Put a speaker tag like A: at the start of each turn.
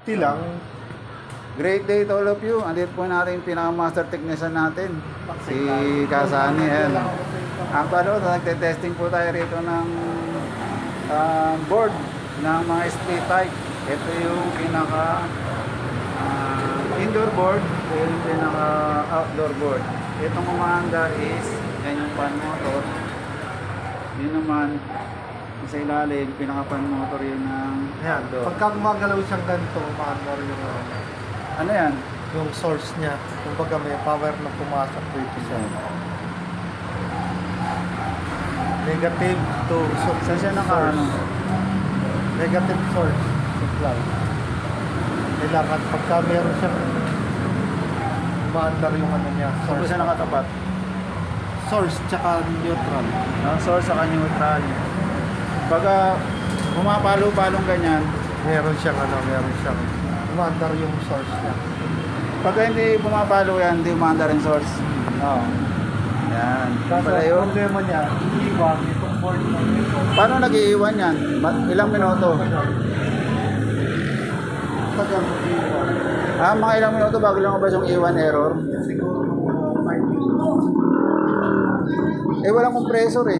A: 50 lang.
B: Great day to all of you. Andito po natin yung pinaka-master technician natin. Si Kasani. Ayan. Actually, nagte-testing po tayo rito ng board ng mga split type. Ito yung pinaka indoor board. Ito yung pinaka outdoor board. Itong umahanda is yan yung fan motor. Yun naman sa ilalim, pinaka fan motor yun ng
A: Ayan.
B: outdoor.
A: Pagka gumagalaw siyang ganito, umaandar yung
B: Ano yan?
A: yung source niya. Kumbaga may power na pumasok dito siya. Negative to
B: Saan siya
A: source. Negative source supply. Kailangan pagka meron siyang umaandar yung ano niya,
B: Saan
A: source.
B: siya nakatapat?
A: Source tsaka neutral.
B: Ang source sa neutral. Pagka pumapalo-palong ganyan,
A: Meron siyang umaandar yung source niya.
B: pagka hindi pumapalo yan, hindi umanda rin source. Oo. Yan. Yan pala
A: Kasi
B: yun.
A: problema niya, iwan itong board na ito.
B: Paano nag-iiwan yan? Ilang minuto?
A: Tagal mag-iwan.
B: Mga ilang minuto bago lumabas yung iwan error?
A: Siguro 5 minutes.
B: Walang compressor eh.